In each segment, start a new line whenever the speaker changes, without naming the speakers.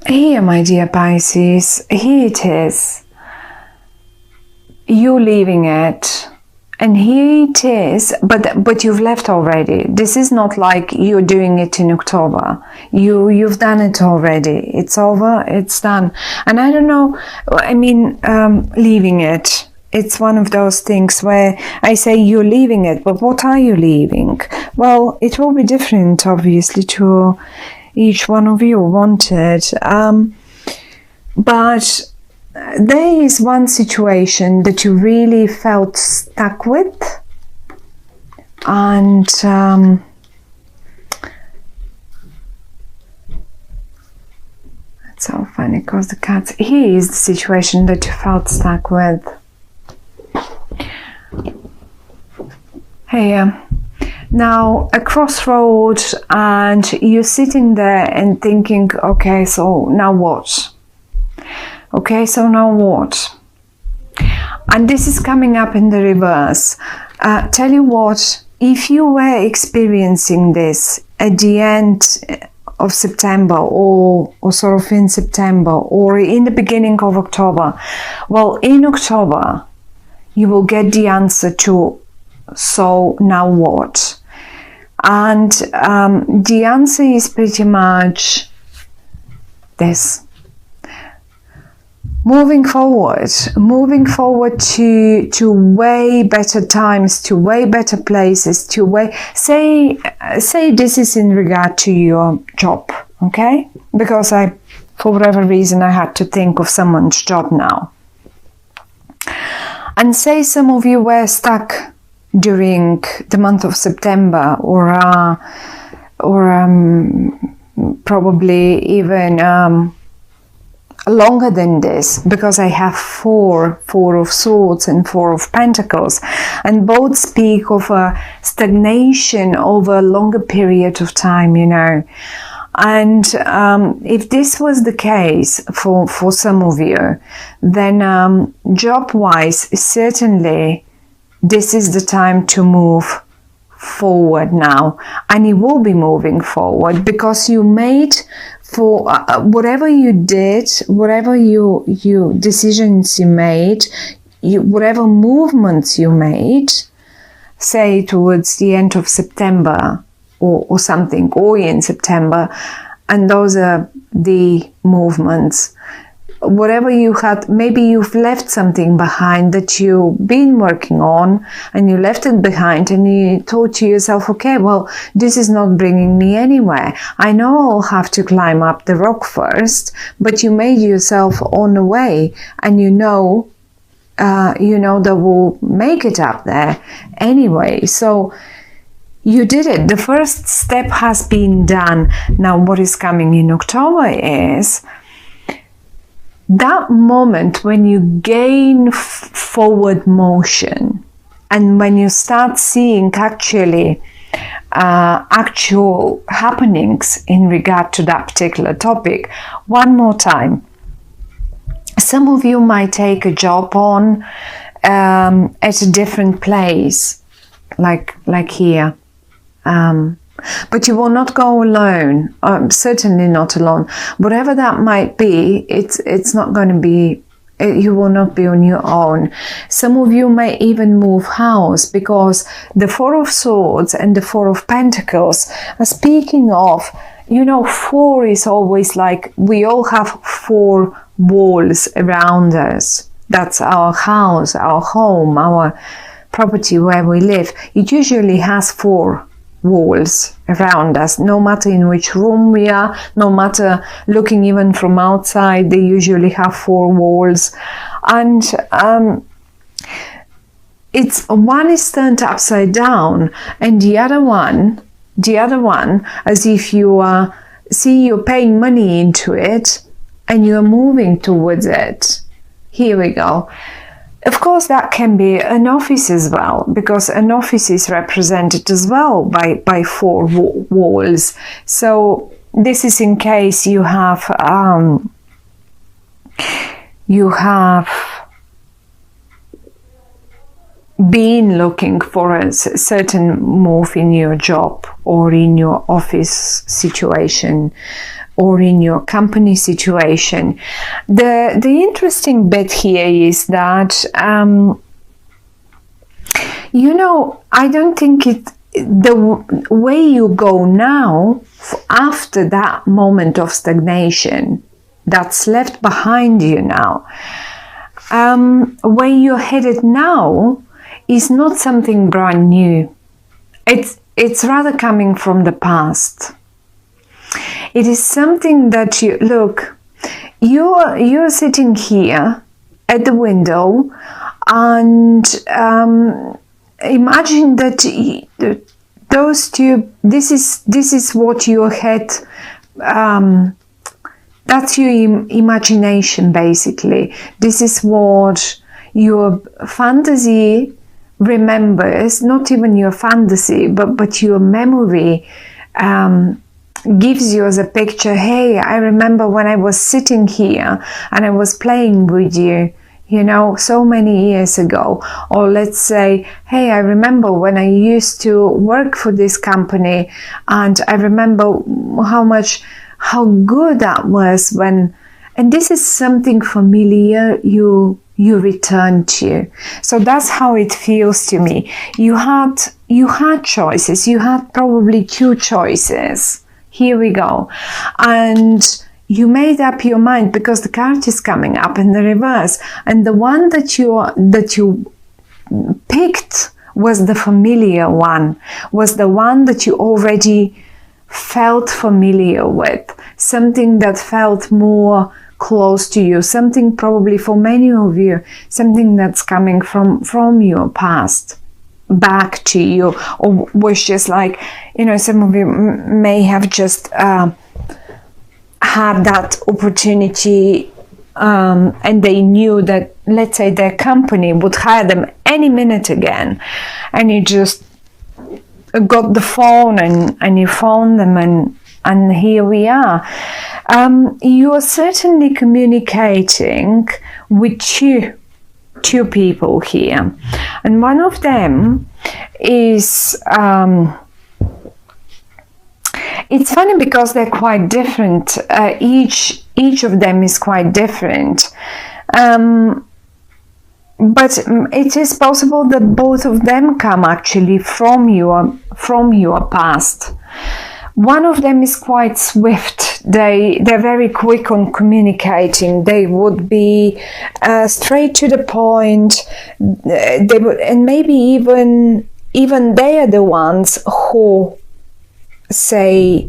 Here, my dear Pisces, here it is. You're leaving it. And here it is, but you've left already. This is not like you're doing it in October. You've done it already. It's over, it's done. And I don't know, I mean, leaving it. It's one of those things where I say you're leaving it, but what are you leaving? Well, it will be different, obviously, to each one of you wanted. But there is one situation that you really felt stuck with, and it's so funny because the cats. Here is the situation that you felt stuck with. Hey, now a crossroad, and you're sitting there and thinking, okay, so now what? Okay, so now what? And this is coming up in the reverse. Tell you what, if you were experiencing this at the end of September or sort of in September or in the beginning of October, well, in October, you will get the answer to, so now what? And the answer is pretty much this. Moving forward to way better times, to way better places, to way, say this is in regard to your job, okay? Because for whatever reason, I had to think of someone's job now. And say some of you were stuck during the month of September or probably even longer than this, because I have four of swords and 4 of pentacles, and both speak of a stagnation over a longer period of time, you know. And if this was the case for some of you, then job-wise, certainly this is the time to move forward now, and you will be moving forward because you made for whatever you did, whatever you decisions you made, whatever movements you made, say towards the end of September or something, or in September, and those are the movements. Whatever you had, maybe you've left something behind that you've been working on, and you left it behind, and you thought to yourself, okay, well, this is not bringing me anywhere. I know I'll have to climb up the rock first, but you made yourself on the way, and you know that will make it up there anyway. So you did it. The first step has been done. Now, what is coming in October is that moment when you gain forward motion, and when you start seeing actual happenings in regard to that particular topic. One more time. Some of you might take a job on at a different place, like here. But you will not go alone, certainly not alone. Whatever that might be, it's not going to be, you will not be on your own. Some of you may even move house, because the 4 of Swords and the 4 of Pentacles are speaking of, 4 is always like, we all have 4 walls around us. That's our house, our home, our property where we live. It usually has 4 walls around us, no matter in which room we are, no matter looking even from outside, they usually have 4 walls. And it's one is turned upside down, and the other one, as if you are, you're paying money into it and you're moving towards it. Here we go. Of course, that can be an office as well, because an office is represented as well by 4 walls. So this is in case you have been looking for a certain move in your job or in your office situation. or in your company situation. The interesting bit here is that I don't think the way you go now after that moment of stagnation that's left behind you now, where you're headed now is not something brand new. It's rather coming from the past. It is something that you're sitting here at the window, and imagine that those two, this is what your head, that's your imagination basically. This is what your fantasy remembers, not even your fantasy, but your memory gives you as a picture. Hey, I remember when I was sitting here and I was playing with you, so many years ago. Or let's say, hey, I remember when I used to work for this company, and I remember how good that was when, and this is something familiar you return to. So that's how it feels to me. You had choices. You had probably two choices. Here we go. And you made up your mind, because the card is coming up in the reverse. And the one that you picked was the familiar one, was the one that you already felt familiar with, something that felt more close to you, something probably for many of you, something that's coming from your past back to you, or was just like, some of you may have just had that opportunity, and they knew that, let's say, their company would hire them any minute again, and you just got the phone and you phoned them, and here we are. You are certainly communicating with two people here, and one of them is it's funny because they're quite different. Each of them is quite different, but it is possible that both of them come actually from your past. One of them is quite swift. They're very quick on communicating. They would be straight to the point. They would, and maybe even they are the ones who say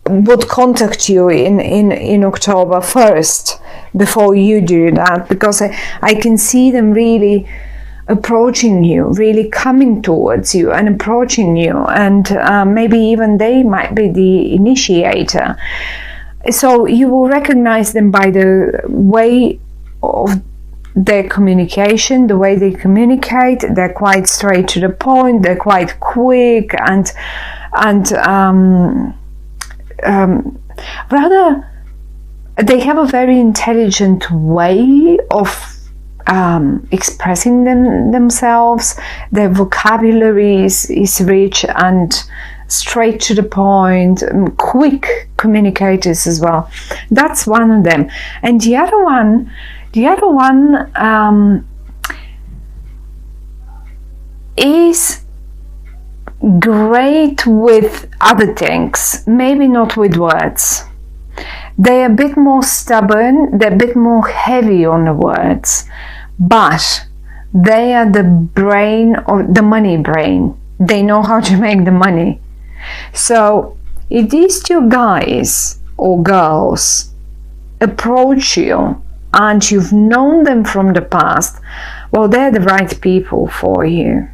would contact you in October 1st before you do that, because I can see them really approaching you, really coming towards you and approaching you, and maybe even they might be the initiator. So you will recognize them by the way of their communication, the way they communicate. They're quite straight to the point, they're quite quick, and rather they have a very intelligent way of expressing themselves. Their vocabulary is rich and straight to the point, quick communicators as well. That's one of them. And the other one is great with other things, maybe not with words. They're a bit more stubborn, they're a bit more heavy on the words, but they are the brain, or the money brain. They know how to make the money. So if these two guys or girls approach you and you've known them from the past, well, they're the right people for you.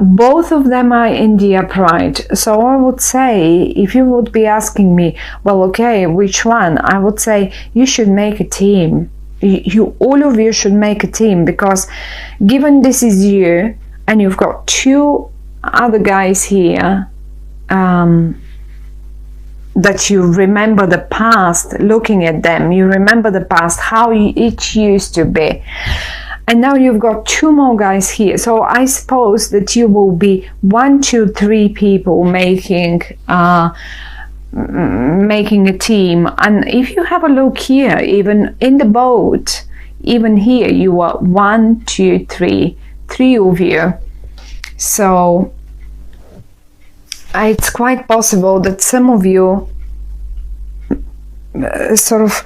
Both of them are in the upright. So I would say, if you would be asking me, well, okay, which one? I would say you should make a team. All of you should make a team, because given this is you and you've got two other guys here, that you remember the past, looking at them, you remember the past, how it used to be. And now you've got two more guys here. So I suppose that you will be 1, 2, 3 people making making a team. And if you have a look here, even in the boat, even here, you are 1, 2, 3, 3 of you. So it's quite possible that some of you sort of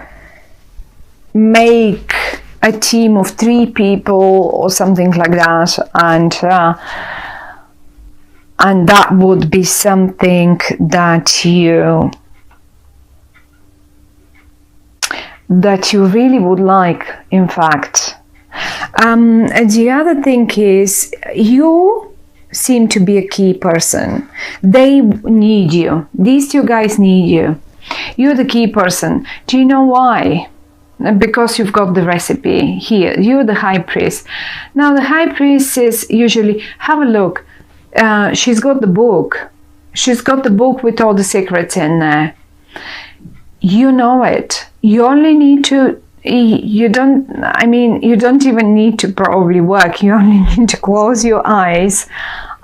make a team of 3 people or something like that, and that would be something that you really would like, in fact. And the other thing is, you seem to be a key person. They need you. These 2 guys need you. You're the key person. Do you know why? Because you've got the recipe here. You're the high priest. Now the high priest is usually, have a look. She's got the book. She's got the book with all the secrets in there. You know it. You only need to, you don't even need to probably work. You only need to close your eyes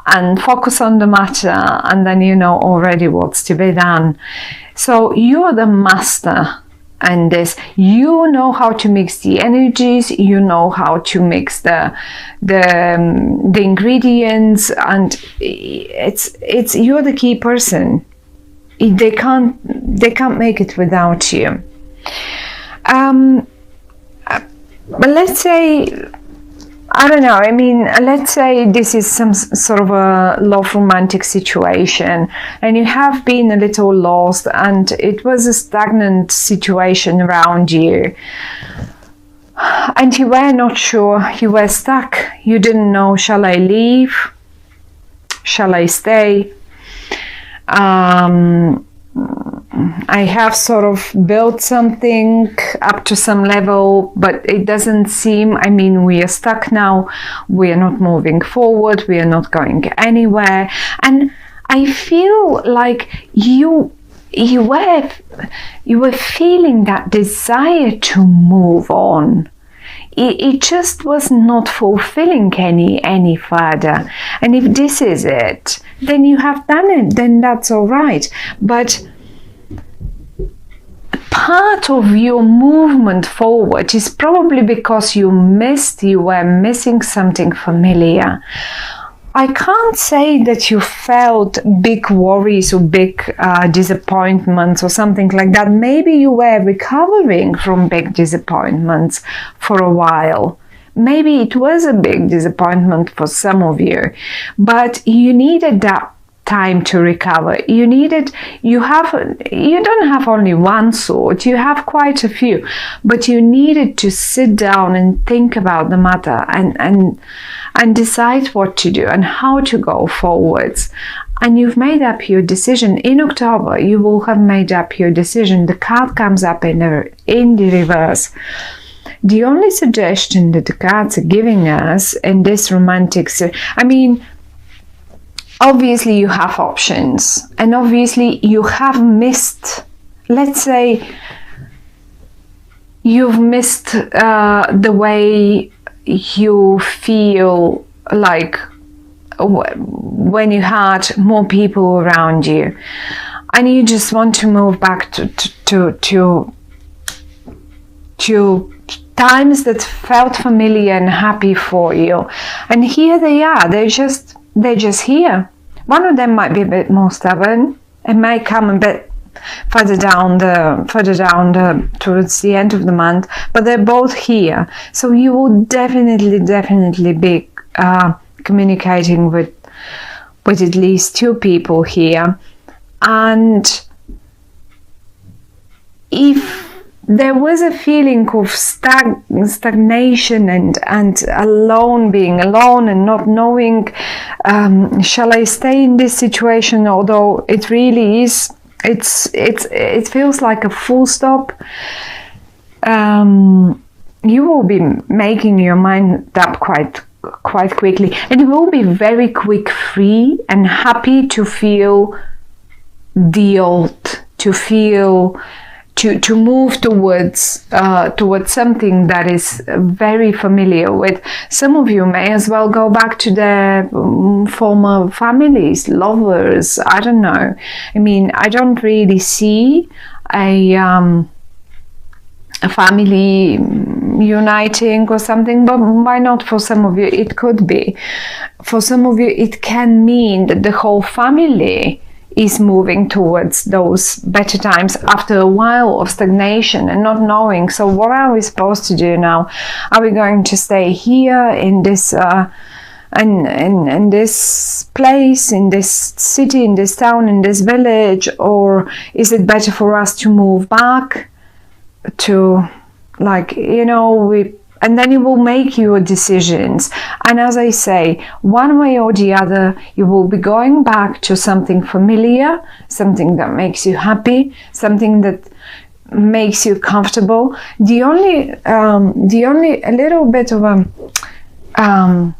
and focus on the matter, and then you know already what's to be done. So you're the master. And this, you know how to mix the energies, you know how to mix the ingredients, and it's you're the key person. They can't make it without you. But let's say, I don't know, I mean, let's say this is some sort of a love romantic situation, and you have been a little lost, and it was a stagnant situation around you, and you were not sure, you were stuck, you didn't know, shall I leave, shall I stay? I have sort of built something up to some level, but it doesn't seem, I mean, we are stuck now, we are not moving forward, we are not going anywhere. And I feel like you were feeling that desire to move on. It just was not fulfilling any further. And if this is it, then you have done it, then that's all right. But part of your movement forward is probably because you were missing something familiar. I can't say that you felt big worries or big disappointments or something like that. Maybe you were recovering from big disappointments for a while. Maybe it was a big disappointment for some of you, but you needed that time to recover. You don't have only one sword, you have quite a few, but you needed to sit down and think about the matter and decide what to do and how to go forwards. And you've made up your decision. In October, you will have made up your decision. The card comes up in the reverse. The only suggestion that the cards are giving us in this romantic, I mean, obviously you have options, and obviously you have missed, let's say, you've missed the way you feel like when you had more people around you, and you just want to move back to times that felt familiar and happy for you. And here they are, they're just here. One of them might be a bit more stubborn. It might come a bit further down towards the end of the month, but they're both here. So you will definitely be communicating with at least 2 people here. And if there was a feeling of stagnation and being alone and not knowing, shall I stay in this situation? Although it really is, it feels like a full stop. You will be making your mind up quite quickly, and you will be very free and happy to feel the old, to feel to move towards something that is very familiar with. Some of you may as well go back to their former families, lovers, I don't know. I mean, I don't really see a family uniting or something, but why not? For some of you it could be. For some of you it can mean that the whole family is moving towards those better times after a while of stagnation and not knowing. So what are we supposed to do now? Are we going to stay here in this in this place, in this city, in this town, in this village, or is it better for us to move back to, like, you know, and then you will make your decisions. And as I say, one way or the other, you will be going back to something familiar, something that makes you happy, something that makes you comfortable. The only a little bit of a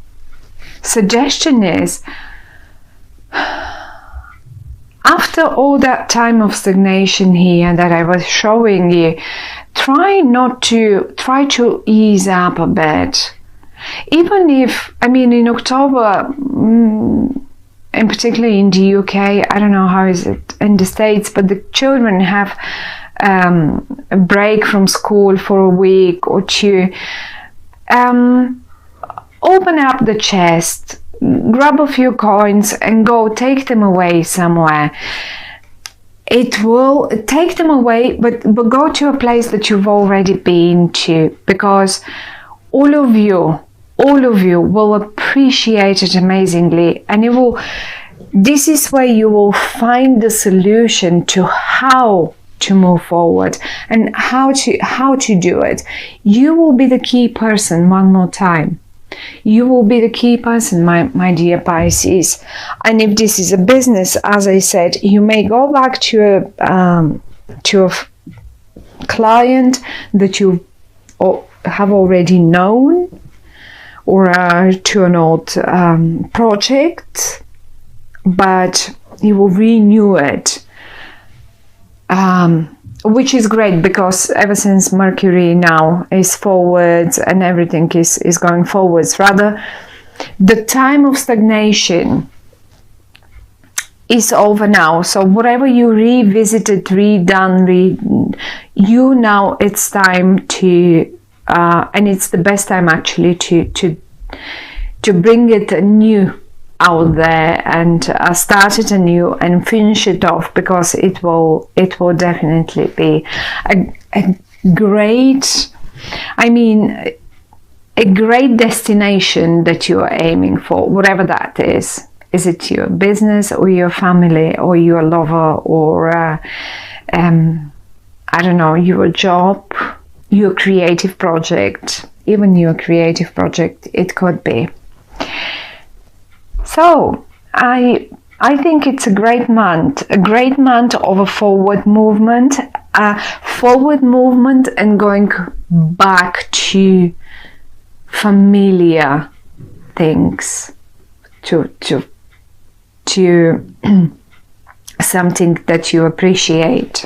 suggestion is, after all that time of stagnation here that I was showing you, try to ease up a bit. Even if, I mean, in October, and particularly in the UK, I don't know how is it in the States, but the children have a break from school for a week or two. Open up the chest, grab a few coins and go take them away somewhere. It will take them away, but go to a place that you've already been to, because all of you will appreciate it amazingly, and this is where you will find the solution to how to move forward and how to do it. You will be the key person one more time. You will be the key person, my dear Pisces. And if this is a business, as I said, you may go back to a client that you have already known, or to an old project, but you will renew it. Which is great, because ever since Mercury now is forwards and everything is going forwards, rather, the time of stagnation is over now. So whatever you revisited, redone, now it's time to, and it's the best time actually to bring it anew out there and start it anew and finish it off, because it will definitely be a great, I mean, a great destination that you are aiming for, whatever that is. Is it your business or your family or your lover, or I don't know, your job, your creative project, even your creative project, it could be. So I think it's a great month of a forward movement and going back to familiar things, to something that you appreciate.